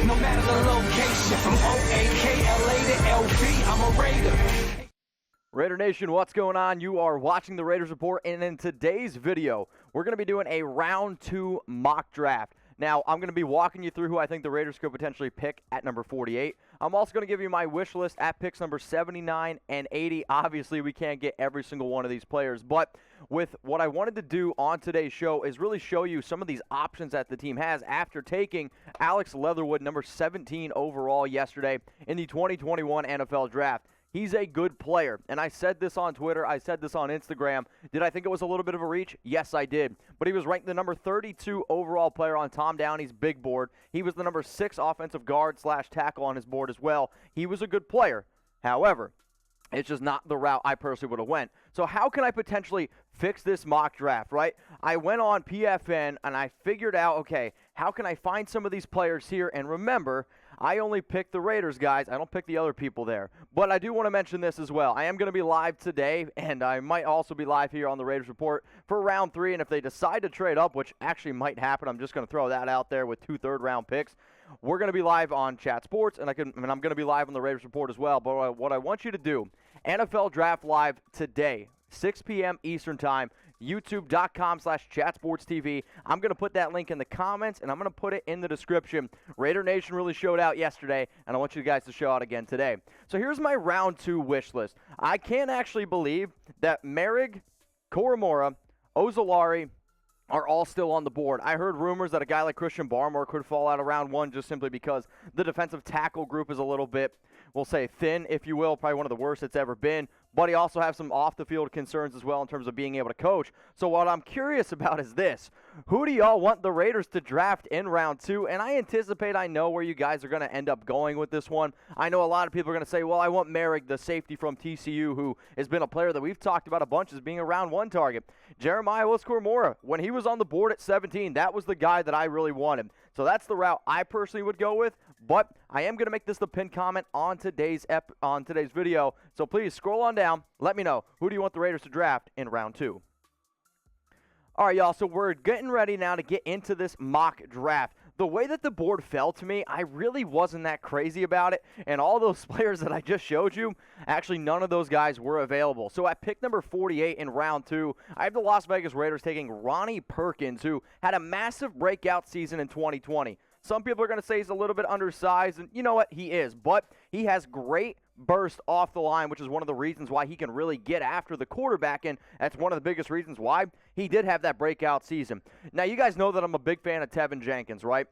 no matter the location. From O-A-K-L-A to L-V, I'm a Raider. Raider Nation, what's going on? You are watching the Raiders Report, and in today's video, we're going to be doing a round 2 mock draft. Now, I'm going to be walking you through who I think the Raiders could potentially pick at number 48. I'm also going to give you my wish list at picks number 79 and 80. Obviously, we can't get every single one of these players, but with what I wanted to do on today's show is really show you some of these options that the team has after taking Alex Leatherwood, number 17 overall yesterday in the 2021 NFL Draft. He's a good player, and I said this on Twitter, I said this on Instagram. Did I think it was a little bit of a reach? Yes, I did. But he was ranked the number 32 overall player on Tom Downey's big board. He was the number 6 offensive guard / tackle on his board as well. He was a good player. However, it's just not the route I personally would have went. So how can I potentially fix this mock draft, right? I went on PFN and I figured out, okay, how can I find some of these players here? And remember, I only pick the Raiders, guys. I don't pick the other people there. But I do want to mention this as well. I am going to be live today, and I might also be live here on the Raiders Report for round 3. And if they decide to trade up, which actually might happen, I'm just going to throw that out there with 2 third-round picks. We're going to be live on Chat Sports, and I'm going to be live on the Raiders Report as well. But what I want you to do, NFL Draft Live today, 6 p.m. Eastern Time, youtube.com/chatsportstv. I'm going to put that link in the comments, and I'm going to put it in the description. Raider Nation really showed out yesterday, and I want you guys to show out again today. So here's my round 2 wish list. I can't actually believe that Moehrig, Koramoah, Ojulari are all still on the board. I heard rumors that a guy like Christian Barmore could fall out of round 1 just simply because the defensive tackle group is a little bit, we'll say, thin, if you will, probably one of the worst it's ever been. But he also has some off-the-field concerns as well in terms of being able to coach. So what I'm curious about is this. Who do y'all want the Raiders to draft in round 2? And I anticipate I know where you guys are going to end up going with this one. I know a lot of people are going to say, well, I want Moehrig, the safety from TCU, who has been a player that we've talked about a bunch as being a round 1 target. Jeremiah Owusu-Koramoah, when he was on the board at 17, that was the guy that I really wanted. So that's the route I personally would go with. But I am going to make this the pinned comment on today's video. So please scroll on down. Let me know, who do you want the Raiders to draft in round 2? All right, y'all, so we're getting ready now to get into this mock draft. The way that the board fell to me, I really wasn't that crazy about it. And all those players that I just showed you, actually none of those guys were available. So at pick number 48 in round 2, I have the Las Vegas Raiders taking Ronnie Perkins, who had a massive breakout season in 2020. Some people are going to say he's a little bit undersized, and you know what? He is. But he has great burst off the line, which is one of the reasons why he can really get after the quarterback, and that's one of the biggest reasons why he did have that breakout season. Now, you guys know that I'm a big fan of Trevon Jenkins, right?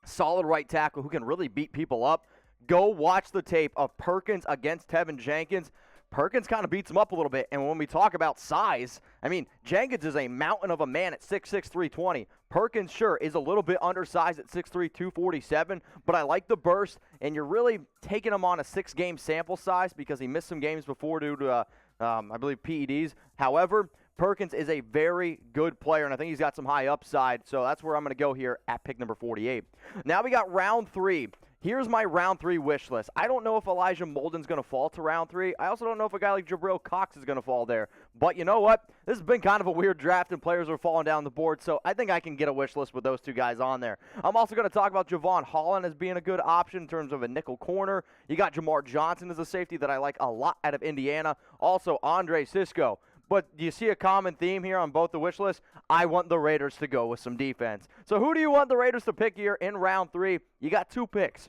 Solid right tackle who can really beat people up. Go watch the tape of Perkins against Trevon Jenkins. Perkins kind of beats him up a little bit, and when we talk about size, I mean, Jenkins is a mountain of a man at 6'6", 320. Perkins, sure, is a little bit undersized at 6'3", 247, but I like the burst, and you're really taking him on a 6-game sample size because he missed some games before due to, I believe, PEDs. However, Perkins is a very good player, and I think he's got some high upside, so that's where I'm going to go here at pick number 48. Now we got round 3. Here's my round 3 wish list. I don't know if Elijah Molden's going to fall to round 3. I also don't know if a guy like Jabril Cox is going to fall there. But you know what? This has been kind of a weird draft, and players are falling down the board, so I think I can get a wish list with those 2 guys on there. I'm also going to talk about Jevon Holland as being a good option in terms of a nickel corner. You got Jamar Johnson as a safety that I like a lot out of Indiana. Also, Cisco. But do you see a common theme here on both the wish lists? I want the Raiders to go with some defense. So who do you want the Raiders to pick here in round 3? You got 2 picks,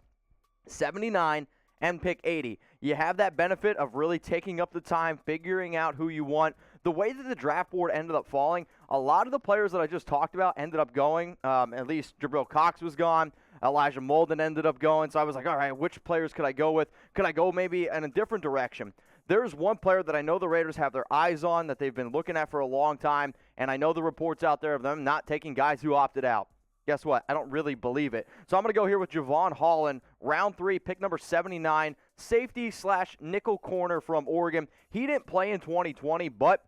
79 and pick 80. You have that benefit of really taking up the time, figuring out who you want. The way that the draft board ended up falling, a lot of the players that I just talked about ended up going. At least Jabril Cox was gone. Elijah Molden ended up going. So I was like, all right, which players could I go with? Could I go maybe in a different direction? There's one player that I know the Raiders have their eyes on that they've been looking at for a long time, and I know the reports out there of them not taking guys who opted out. Guess what? I don't really believe it. So I'm going to go here with Jevon Holland, round 3, pick number 79, safety / nickel corner from Oregon. He didn't play in 2020, but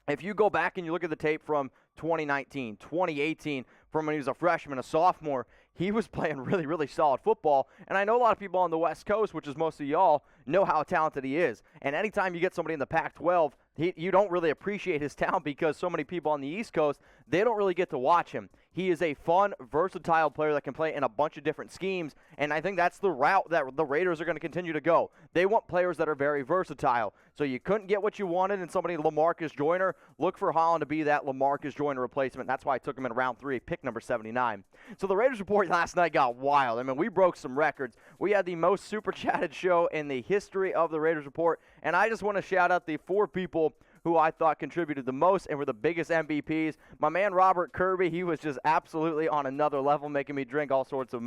if you go back and you look at the tape from 2019, 2018, from when he was a freshman, a sophomore, he was playing really, really solid football. And I know a lot of people on the West Coast, which is most of y'all, know how talented he is. And anytime you get somebody in the Pac-12, you don't really appreciate his talent because so many people on the East Coast, they don't really get to watch him. He is a fun, versatile player that can play in a bunch of different schemes, and I think that's the route that the Raiders are going to continue to go. They want players that are very versatile. So you couldn't get what you wanted in somebody LaMarcus Joyner. Look for Holland to be that LaMarcus Joyner replacement. That's why I took him in round 3, pick number 79. So the Raiders report last night got wild. I mean, we broke some records. We had the most super chatted show in the history of the Raiders report, and I just want to shout out the 4 people who I thought contributed the most and were the biggest MVPs. My man Robert Kirby, he was just absolutely on another level, making me drink all sorts of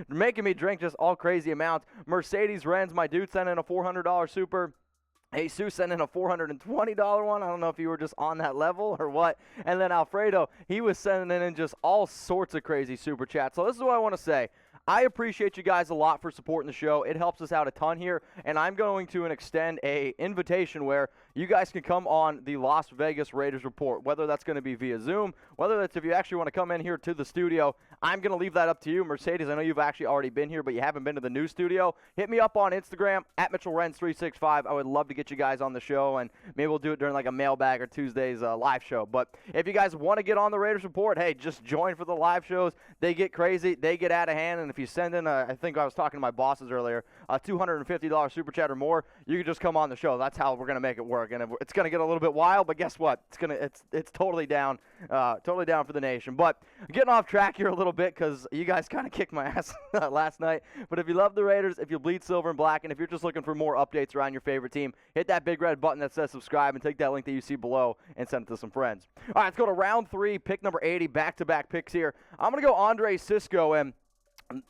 making me drink just all crazy amounts. Mercedes Renz, my dude, sent in a $400 super. Jesus sent in a $420 one. I don't know if you were just on that level or what. And then Alfredo, he was sending in just all sorts of crazy super chats. So this is what I want to say. I appreciate you guys a lot for supporting the show. It helps us out a ton here, and I'm going to extend a invitation where you guys can come on the Las Vegas Raiders report, whether that's going to be via Zoom, whether that's if you actually want to come in here to the studio. I'm going to leave that up to you. Mercedes, I know you've actually already been here, but you haven't been to the new studio. Hit me up on Instagram, at Mitchell Renz 365. I would love to get you guys on the show, and maybe we'll do it during like a mailbag or Tuesday's live show. But if you guys want to get on the Raiders report, hey, just join for the live shows. They get crazy. They get out of hand, and if you send in I think I was talking to my bosses earlier, a $250 super chat or more, you can just come on the show. That's how we're going to make it work. And it's going to get a little bit wild, but guess what? It's totally down for the nation. But getting off track here a little bit because you guys kind of kicked my ass last night. But if you love the Raiders, if you bleed silver and black, and if you're just looking for more updates around your favorite team, hit that big red button that says subscribe and take that link that you see below and send it to some friends. All right, let's go to round 3, pick number 80, back-to-back picks here. I'm going to go Cisco, and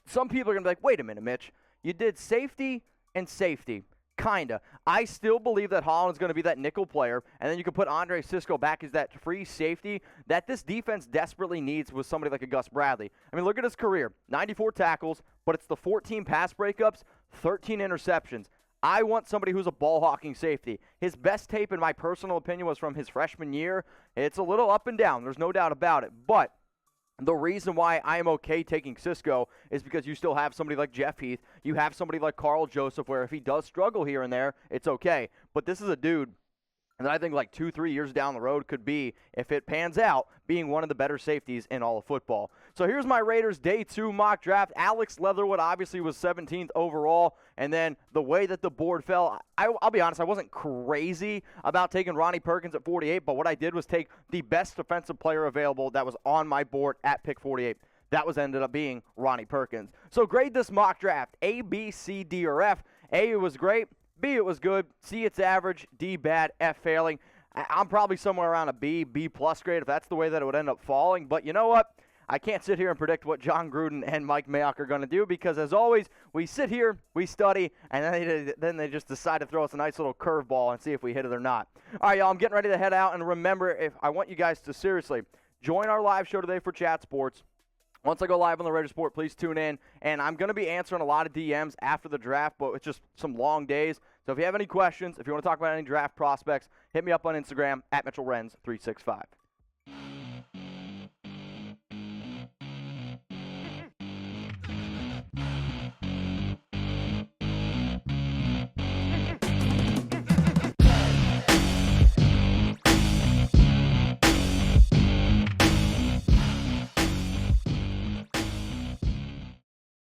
some people are going to be like, wait a minute, Mitch. You did safety and safety. Kinda. I still believe that Holland's going to be that nickel player, and then you can put Cisco back as that free safety that this defense desperately needs with somebody like a Gus Bradley. I mean, look at his career. 94 tackles, but it's the 14 pass breakups, 13 interceptions. I want somebody who's a ball-hawking safety. His best tape, in my personal opinion, was from his freshman year. It's a little up and down. There's no doubt about it, but the reason why I am okay taking Cisco is because you still have somebody like Jeff Heath. You have somebody like Carl Joseph where if he does struggle here and there, it's okay. But this is a dude that I think like 2-3 years down the road could be, if it pans out, being one of the better safeties in all of football. So here's my Raiders Day 2 mock draft. Alex Leatherwood obviously was 17th overall, and then the way that the board fell, I'll be honest, I wasn't crazy about taking Ronnie Perkins at 48, but what I did was take the best defensive player available that was on my board at pick 48. That ended up being Ronnie Perkins. So grade this mock draft, A, B, C, D, or F. A, it was great. B, it was good. C, it's average. D, bad. F, failing. I'm probably somewhere around a B, B+ grade if that's the way that it would end up falling. But you know what? I can't sit here and predict what Jon Gruden and Mike Mayock are going to do because, as always, we sit here, we study, and then they just decide to throw us a nice little curveball and see if we hit it or not. All right, y'all, I'm getting ready to head out. And remember, if I want you guys to seriously join our live show today for Chat Sports. Once I go live on the Raiders Report, please tune in. And I'm going to be answering a lot of DMs after the draft, but it's just some long days. So if you have any questions, if you want to talk about any draft prospects, hit me up on Instagram, at Mitchell Renz 365.